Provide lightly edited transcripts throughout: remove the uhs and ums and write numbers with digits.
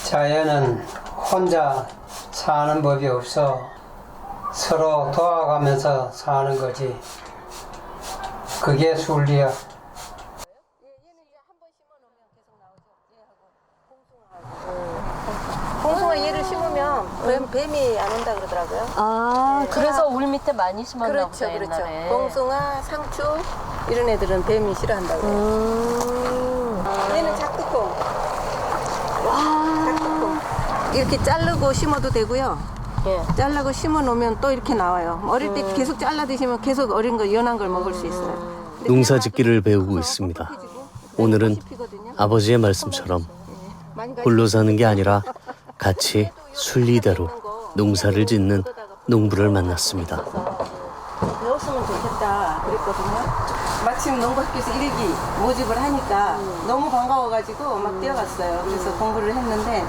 자연은 혼자 사는 법이 없어 서로 도와가면서 사는 거지. 그게 순리야. 봉숭아 얘를 심으면 뱀이 안 온다 그러더라고요. 아, 네. 그래서 우리 밑에 많이 심었나 그렇죠, 보다, 그렇죠. 옛날에. 봉숭아, 상추 이런 애들은 뱀이 싫어한다고 해요. 얘는 작두콩. 작두콩. 이렇게 자르고 심어도 되고요. 예. 잘라고 심어 놓으면 또 이렇게 나와요. 어릴 때 계속 잘라 드시면 계속 어린 거 연한 걸 먹을 수 있어요. 농사짓기를 배우고 있습니다. 오늘은 아버지의 말씀처럼 홀로 사는 게 아니라 같이 순리대로 농사를 짓는 농부를 만났습니다. 배웠으면 좋겠다 그랬거든요. 마침 농부학교에서 일기 모집을 하니까 너무 반가워가지고 막 뛰어갔어요. 그래서 공부를 했는데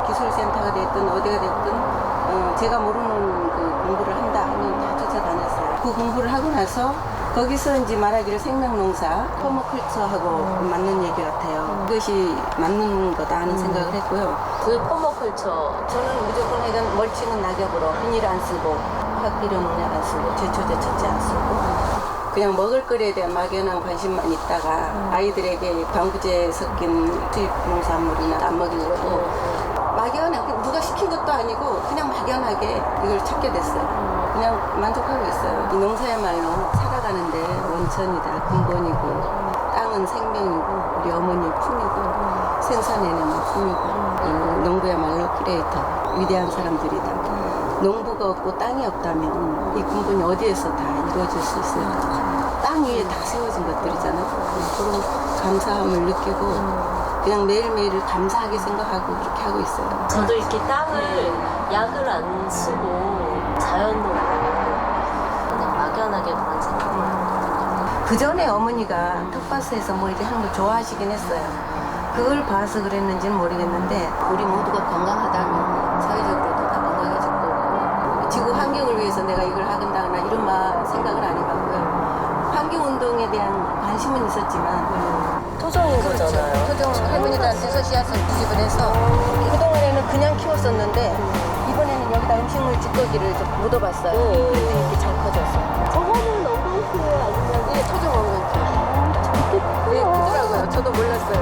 기술센터가 됐든 어디가 됐든 제가 모르는 그 공부를 한다 하면 다 쫓아다녔어요. 그 공부를 하고 나서 거기서 이제 말하기를 생명농사, 퍼머컬처하고 맞는 얘기 같아요. 그것이 맞는 거다 하는 생각을 했고요. 그 퍼머컬처. 저는 무조건 하여간 멀칭은 낙엽으로 비닐 안 쓰고 화학비료 농약 안 쓰고 제초제 첫째 안 쓰고 그냥 먹을 거리에 대한 막연한 관심만 있다가 아이들에게 방부제 섞인 수입 농산물이나 안 먹이려고 막연하게 누가 시킨 것도 아니고 그냥 막연하게 이걸 찾게 됐어요. 그냥 만족하고 있어요. 이 농사야말로 살아가는데 원천이다, 근본이고 땅은 생명이고 우리 어머니의 품이고 생산해내는 품이고 농부야말로 크리에이터, 위대한 사람들이다. 농부가 없고 땅이 없다면 이 근본이 어디에서 다 이루어질 수 있을까? 땅 위에 다 세워진 것들이잖아요. 그런 감사함을 느끼고 그냥 매일매일을 감사하게 생각하고 그렇게 하고 있어요. 저도 이렇게 땅을 약을 안 쓰고 자연으로 그냥 막연하게 그런 생각을 하거든요. 그 전에 어머니가 텃밭에서 뭐 이렇게 하는 걸 좋아하시긴 했어요. 그걸 봐서 그랬는지는 모르겠는데 우리 모두가 건강하다면 사회적으로도 다 건강해질 거고 지구 환경을 위해서 내가 이걸 하겠다거나 이런 생각을 안 해봤고요. 환경운동에 대한 관심은 있었지만 토종인 거잖아요. 토종 할머니들한테서 씨앗을 구입을 해서 그동안에는 그냥 키웠었는데 이번에는 여기다 음식물 찌꺼기를 좀 묻어봤어요. 그랬더니 이렇게 잘 커졌어요. 저거는 엉겅퀴예요, 아니면? 네, 토종 엉겅퀴. 네, 크더라고요. 저도 몰랐어요.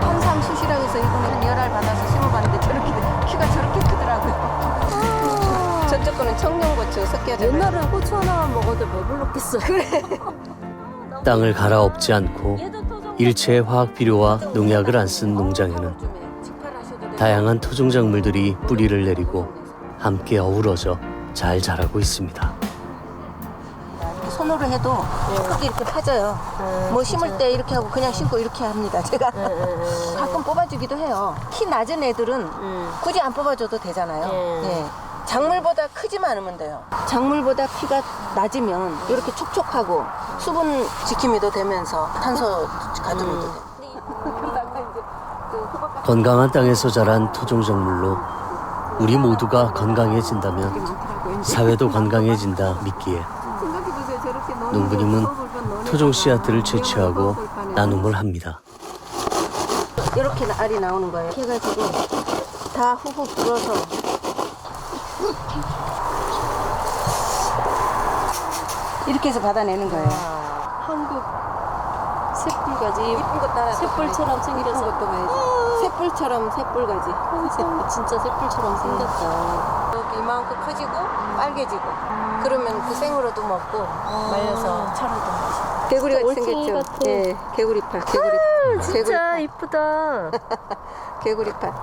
한삼 숯이라고 해서 이번에 열알 받아서 심어봤는데 저렇게 키가 저렇게 크더라고요. 저쪽 거는 청양고추 섞여져. 옛날엔 고추 하나만 먹어도 배불렀겠어요. 그래. 땅을 갈아엎지 않고 일체의 화학 비료와 농약을 안 쓴 농장에는 다양한 토종 작물들이 뿌리를 내리고 함께 어우러져 잘 자라고 있습니다. 손으로 해도 크게 이렇게 파져요. 뭐 심을 때 이렇게 하고 그냥 심고 이렇게 합니다. 제가 가끔 뽑아주기도 해요. 키 낮은 애들은 굳이 안 뽑아줘도 되잖아요. 예. 작물보다 크지만 않으면 돼요. 작물보다 키가 낮으면 이렇게 촉촉하고 수분 지킴이도 되면서 탄소 가두기도 돼요. 건강한 땅에서 자란 토종 작물로 우리 모두가 건강해진다면 사회도 건강해진다 믿기에 농부님은 토종 씨앗들을 채취하고 나눔을 합니다. 이렇게 알이 나오는 거예요. 이렇게 해가지고 다 후후 불어서 이렇게 해서 받아내는 거예요. 한국 샛불가지. 이쁜 것도 하나 샛불처럼 생겨서. 것도 봐야지. 샛불처럼 샛불가지. 진짜 샛불처럼 생겼다. 여기 이만큼 커지고 빨개지고 그러면 그 생으로도 먹고 말려서 차로도 마시고. 개구리 같이 올챙이 생겼죠? 같아. 예, 개구리팔. 개구리팔. 진짜 이쁘다. 개구리팔.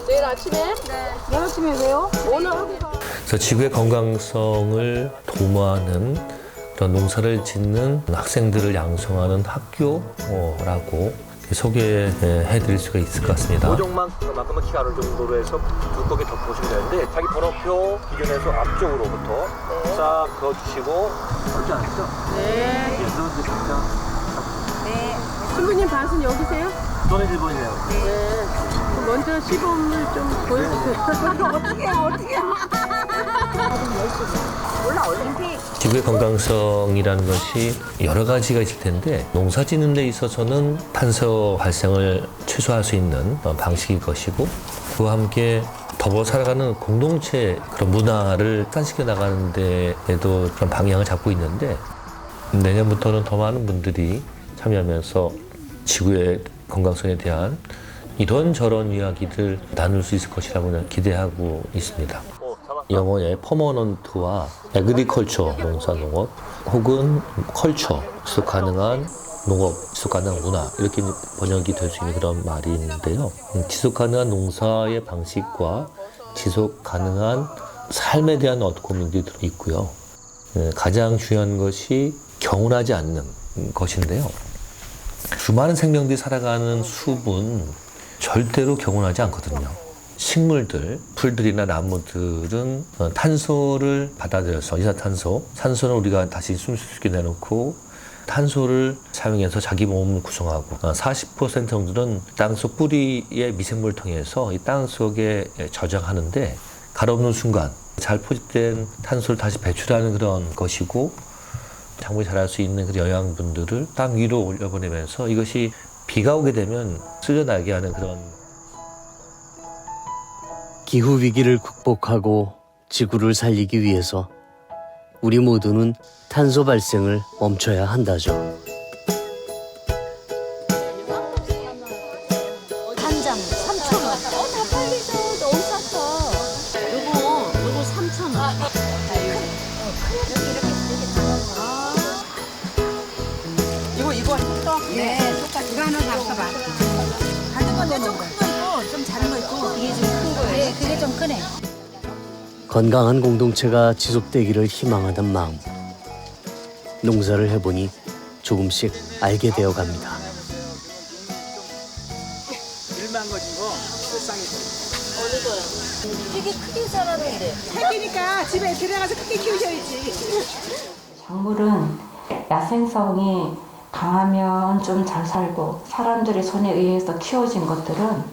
내일 아침에? 내일 아침에 왜요? 오늘 그래서 지구의 건강성을 도모하는 그런 농사를 짓는 학생들을 양성하는 학교라고 소개해드릴 수가 있을 것 같습니다. 5종만큼의 키가 어느 정도로 해서 두껍게 덮어주시면 되는데 자기 번호표 기준에서 앞쪽으로부터 싹 그어주시고 그렇지 않겠죠? 네. 네. 신부님 밭은 여기세요? 너네 1번이에요. 먼저 시범을 좀 보여주세요. 지구의 건강성이라는 것이 여러 가지가 있을 텐데 농사 짓는 데 있어서는 탄소 발생을 최소화할 수 있는 방식일 것이고 그와 함께 더불어 살아가는 공동체 그런 문화를 탄식해 나가는 데에도 그런 방향을 잡고 있는데 내년부터는 더 많은 분들이 참여하면서 지구의 건강성에 대한 이런저런 이야기들 나눌 수 있을 것이라고 기대하고 있습니다. 영어의 퍼머넌트와 에그리컬처, 농사농업 혹은 컬처, 지속 가능한 농업, 지속 가능한 문화 이렇게 번역이 될 수 있는 그런 말이 있는데요. 지속 가능한 농사의 방식과 지속 가능한 삶에 대한 고민들이 들어있고요. 가장 중요한 것이 경운하지 않는 것인데요. 수많은 생명들이 살아가는 숲은 절대로 경운하지 않거든요. 식물들, 풀들이나 나무들은 탄소를 받아들여서 이산탄소, 산소는 우리가 다시 숨 쉴 수 있게 내놓고 탄소를 사용해서 자기 몸을 구성하고 40% 정도는 땅속 뿌리의 미생물을 통해서 이 땅 속에 저장하는데 가로없는 순간 잘 포집된 탄소를 다시 배출하는 그런 것이고 작물이 자랄 수 있는 그 영양분들을 땅 위로 올려보내면서 이것이 비가 오게 되면 쓸려나게 하는 그런 기후 위기를 극복하고 지구를 살리기 위해서 우리 모두는 탄소 발생을 멈춰야 한다죠. 한 장 3,000원. 다 팔리죠. 너무 쌌다. 요거 3,000원. 이거 똑같? 네, 똑같이. 이거 하나 잡숴봐. 같은 건데 좀 큰 거 있고 좀 작은 거 있고. 이게 좀 큰 거예요. 네, 그게 좀 크네. 건강한 공동체가 지속되기를 희망하는 마음. 농사를 해보니 조금씩 알게 되어 갑니다. 되게 크게 자라는데. 새끼니까 집에 들어가서 크게 키우셔야지. 작물은 야생성이 강하면 좀 잘 살고 사람들의 손에 의해서 키워진 것들은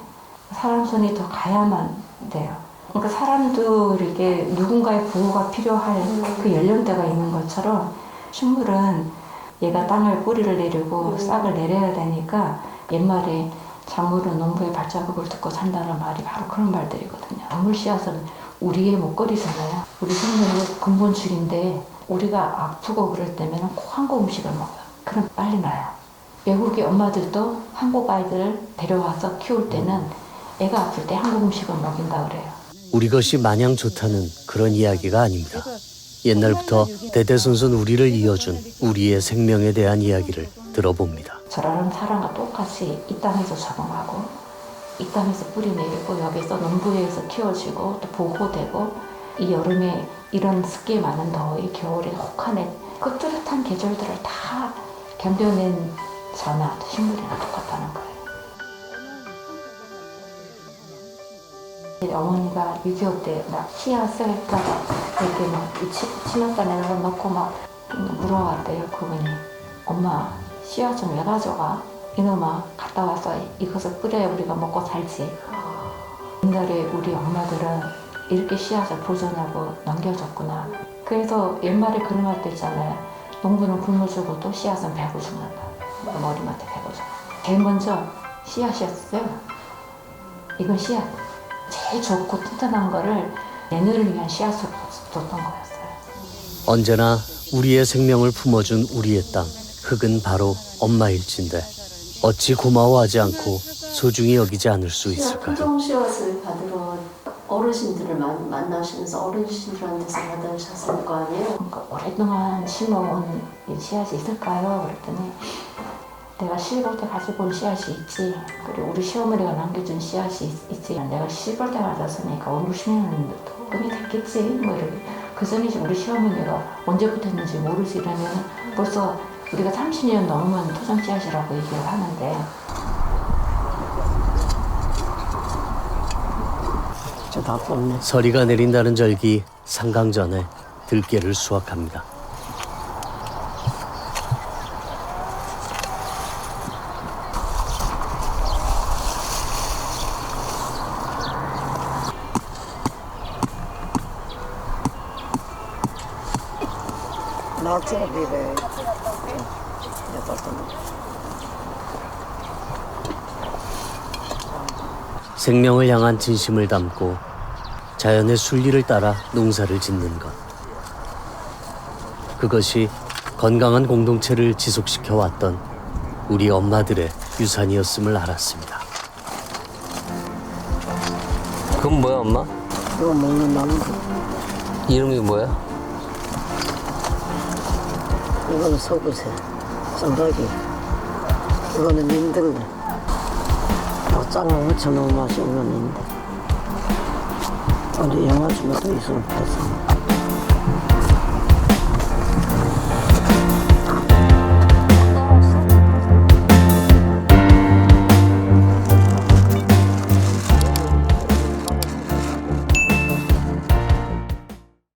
사람 손이 더 가야만 돼요. 그러니까 사람들에게 누군가의 보호가 필요할 그 연령대가 있는 것처럼 식물은 얘가 땅을 뿌리를 내리고 싹을 내려야 되니까 옛말에 작물은 농부의 발자국을 듣고 산다는 말이 바로 그런 말들이거든요. 작물 씨앗은 우리의 먹거리잖아요. 우리 생명의 근본줄인데 우리가 아프고 그럴 때면 꼭 한국 음식을 먹어요. 그럼 빨리 나요. 외국의 엄마들도 한국 아이들을 데려와서 키울 때는 애가 아플 때 한국 음식을 먹인다 그래요. 우리 것이 마냥 좋다는 그런 이야기가 아닙니다. 옛날부터 대대손손 우리를 이어준 우리의 생명에 대한 이야기를 들어봅니다. 저라는 사람과 똑같이 이 땅에서 적응하고 이 땅에서 뿌리 내리고 여기서 농부에서 키워지고 또 보호되고 이 여름에 이런 습기 많은 더위, 겨울에 혹한해 그 뚜렷한 계절들을 다 견뎌낸 저나 식물이나 똑같다는 거예요. 어머니가 6.25 때 막 씨앗을 이렇게 막 치맛단에 넣고 막 물어왔대요. 그분이 엄마 씨앗 좀 왜 가져가? 이놈아 갔다 와서 이것을 뿌려야 우리가 먹고 살지. 옛날에 우리 엄마들은 이렇게 씨앗을 보존하고 넘겨줬구나. 그래서 옛말에 그런 말도 있잖아요. 농부는 굶어 주고 또 씨앗은 배고 죽는다. 머리맡에 배고 죽는다. 제일 먼저 씨앗이었어요. 이건 씨앗. 제일 좋고 튼튼한 거를 내년을 위한 씨앗으로 뒀던 거였어요. 언제나 우리의 생명을 품어준 우리의 땅, 흙은 바로 엄마일진데 어찌 고마워하지 않고 소중히 여기지 않을 수 있을까요? 토종 씨앗을 받으러 어르신들을 만나시면서 어르신들한테서 받으셨을 거 아니에요? 그러니까 오랫동안 심어온 이 씨앗이 있을까요? 그랬더니 내가 시골 때 가지고 온 씨앗이 있지. 그리고 우리 시어머니가 남겨준 씨앗이 있지. 내가 시골 때 가졌으니까 5, 60년은 금이 됐겠지. 뭐 이렇게. 그 전에 우리 시어머니가 언제부터 했는지 모르지. 이러면 벌써 우리가 30년 넘으면 토종 씨앗이라고 얘기를 하는데. 서리가 내린다는 절기 상강전에 들깨를 수확합니다. 낙지가 비벼. 생명을 향한 진심을 담고 자연의 순리를 따라 농사를 짓는 것. 그것이 건강한 공동체를 지속시켜 왔던 우리 엄마들의 유산이었음을 알았습니다. 그건 뭐야, 엄마? 이거 먹는 나무. 이름이 뭐야? 이거는 소구새, 쌈박이. 이거는 민들레. 짱을 무쳐 너무 맛있는 건데. 우리 영화주마도 있으면 됐어.